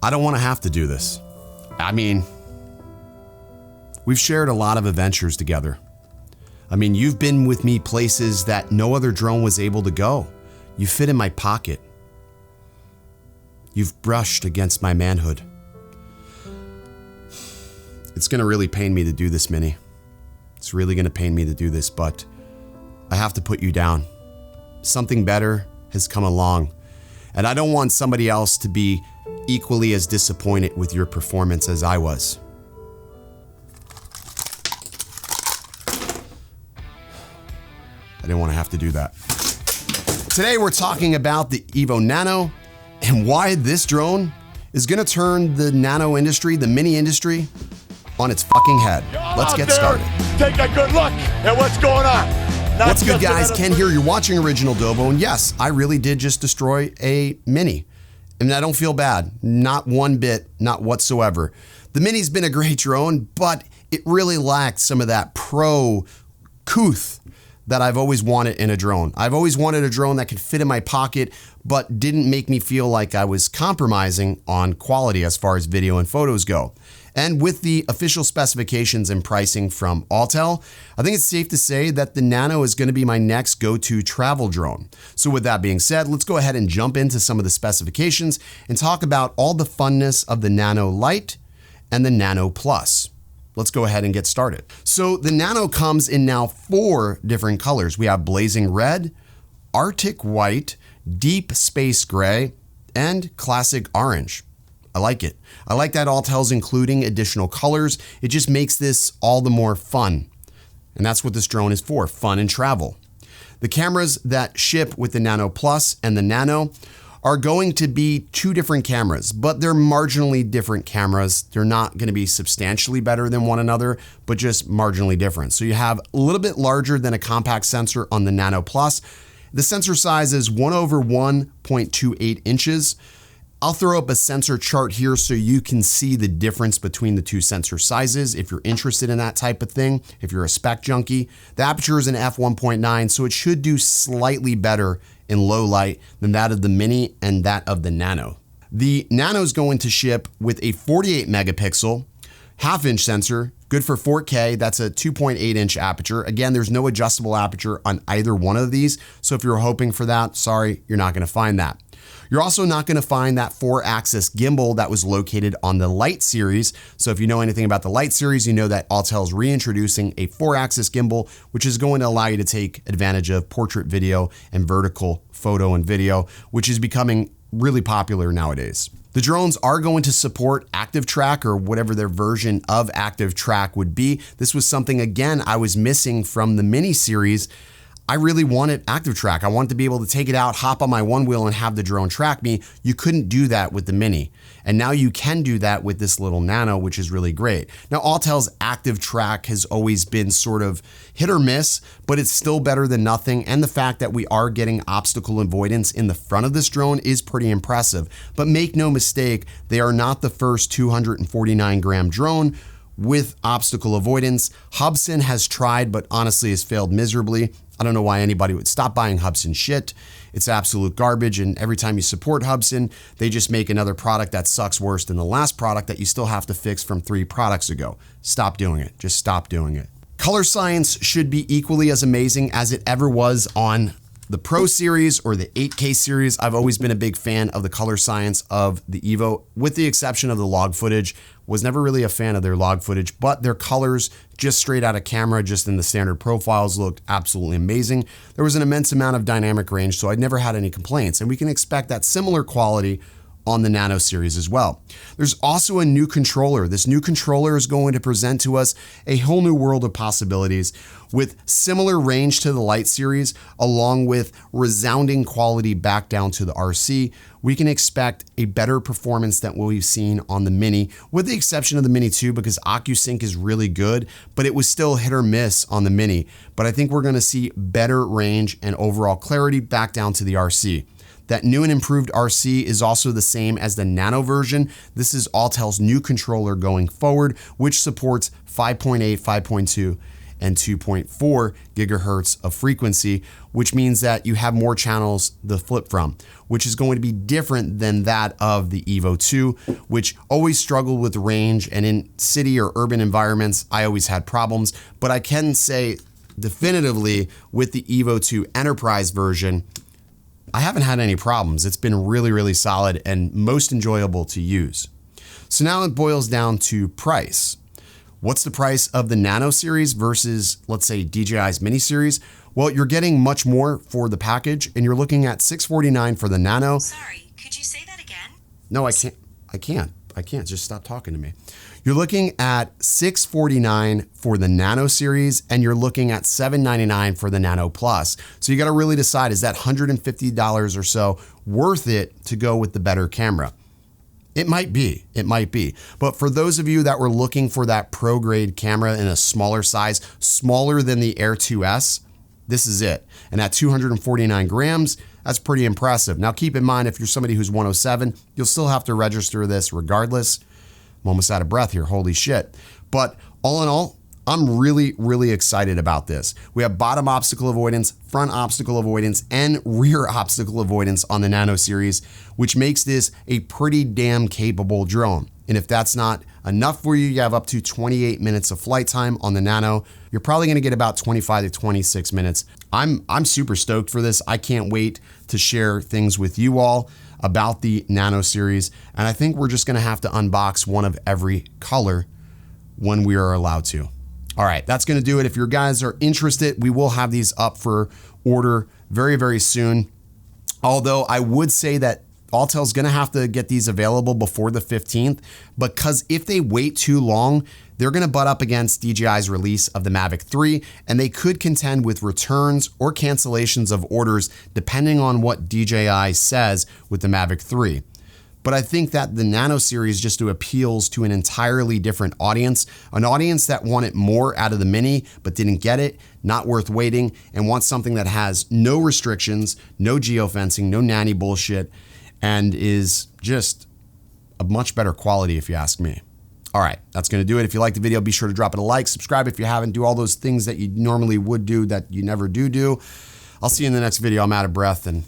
I don't want to have to do this. I mean, we've shared a lot of adventures together. I mean, you've been with me places that no other drone was able to go. You fit in my pocket. You've brushed against my manhood. It's gonna really pain me to do this, Minnie. It's really gonna pain me to do this, but I have to put you down. Something better has come along, and I don't want somebody else to be equally as disappointed with your performance as I was. I didn't want to have to do that. Today we're talking about the EVO Nano and why this drone is gonna turn the nano industry, the mini industry, on its fucking head. Let's get started. Take a good look at what's going on. What's good, guys? Ken here. You're watching OriginaldoBo, and yes, I really did just destroy a mini. And I don't feel bad, not one bit, not whatsoever. The mini's been a great drone, but it really lacked some of that pro couth that I've always wanted in a drone. I've always wanted a drone that could fit in my pocket, but didn't make me feel like I was compromising on quality as far as video and photos go. And with the official specifications and pricing from Autel, I think it's safe to say that the Nano is going to be my next go-to travel drone. So with that being said, let's go ahead and jump into some of the specifications and talk about all the funness of the Nano Lite and the Nano Plus. Let's go ahead and get started. So the Nano comes in now 4 different colors. We have blazing red, Arctic white, deep space gray, and classic orange. I like it. I like that Autel's including additional colors. It just makes this all the more fun. And that's what this drone is for, fun and travel. The cameras that ship with the Nano Plus and the Nano are going to be 2 different cameras, but they're marginally different cameras. They're not going to be substantially better than one another, but just marginally different. So you have a little bit larger than a compact sensor on the Nano Plus. The sensor size is 1/1.28 inches. I'll throw up a sensor chart here so you can see the difference between the 2 sensor sizes if you're interested in that type of thing, if you're a spec junkie. The aperture is an f1.9, so it should do slightly better in low light than that of the Mini and that of the Nano. The Nano is going to ship with a 48 megapixel, half-inch sensor, good for 4K. That's a 2.8 inch aperture. Again, there's no adjustable aperture on either one of these, so if you're hoping for that, sorry, you're not gonna find that. You're also not going to find that 4-axis gimbal that was located on the Lite series. So if you know anything about the Lite series, you know that Autel is reintroducing a 4-axis gimbal, which is going to allow you to take advantage of portrait video and vertical photo and video, which is becoming really popular nowadays. The drones are going to support Active Track or whatever their version of Active Track would be. This was something, again, I was missing from the Mini series. I really wanted Active Track. I wanted to be able to take it out, hop on my one wheel and have the drone track me. You couldn't do that with the Mini. And now you can do that with this little Nano, which is really great. Now, Autel's Active Track has always been sort of hit or miss, but it's still better than nothing. And the fact that we are getting obstacle avoidance in the front of this drone is pretty impressive. But make no mistake, they are not the first 249-gram drone with obstacle avoidance. Hubsan has tried, but honestly has failed miserably. I don't know why anybody would stop buying Hubsan shit. It's absolute garbage, and every time you support Hubsan, they just make another product that sucks worse than the last product that you still have to fix from 3 products ago. Stop doing it. Just stop doing it. Color science should be equally as amazing as it ever was on the Pro series or the 8K series. I've always been a big fan of the color science of the EVO, with the exception of the log footage. Was never really a fan of their log footage, but their colors just straight out of camera, just in the standard profiles, looked absolutely amazing. There was an immense amount of dynamic range, so I'd never had any complaints, and we can expect that similar quality on the Nano series as well. There's also a new controller. This new controller is going to present to us a whole new world of possibilities with similar range to the Lite series, along with resounding quality back down to the RC. We can expect a better performance than what we've seen on the Mini, with the exception of the Mini 2, because OcuSync is really good, but it was still hit or miss on the Mini. But I think we're gonna see better range and overall clarity back down to the RC. That new and improved RC is also the same as the Nano version. This is Autel's new controller going forward, which supports 5.8, 5.2, and 2.4 gigahertz of frequency, which means that you have more channels to flip from, which is going to be different than that of the EVO 2, which always struggled with range, and in city or urban environments, I always had problems. But I can say definitively with the EVO 2 Enterprise version, I haven't had any problems. It's been really, really solid and most enjoyable to use. So now it boils down to price. What's the price of the Nano series versus, let's say, DJI's Mini series? Well, you're getting much more for the package, and you're looking at $649 for the Nano. Sorry, could you say that again? No, I can't. Just stop talking to me. You're looking at $649 for the Nano series, and you're looking at $799 for the Nano Plus. So you got to really decide, is that $150 or so worth it to go with the better camera? It might be. But for those of you that were looking for that pro grade camera in a smaller size, smaller than the Air 2S, this is it. And at 249 grams, that's pretty impressive. Now keep in mind, if you're somebody who's 107, you'll still have to register this regardless. I'm almost out of breath here, holy shit. But all in all, I'm really, really excited about this. We have bottom obstacle avoidance, front obstacle avoidance, and rear obstacle avoidance on the Nano series, which makes this a pretty damn capable drone. And if that's not enough for you, you have up to 28 minutes of flight time on the Nano. You're probably gonna get about 25 to 26 minutes. I'm super stoked for this. I can't wait to share things with you all about the Nano series. And I think we're just gonna have to unbox one of every color when we are allowed to. All right, that's gonna do it. If you guys are interested, we will have these up for order very, very soon. Although I would say that Autel's gonna have to get these available before the 15th, because if they wait too long, they're gonna butt up against DJI's release of the Mavic 3, and they could contend with returns or cancellations of orders depending on what DJI says with the Mavic 3. But I think that the Nano series just appeals to an entirely different audience, an audience that wanted more out of the Mini but didn't get it, not worth waiting, and wants something that has no restrictions, no geofencing, no nanny bullshit, and is just a much better quality if you ask me. All right, that's gonna do it. If you like the video, be sure to drop it a like, subscribe if you haven't, do all those things that you normally would do that you never do. I'll see you in the next video. I'm out of breath and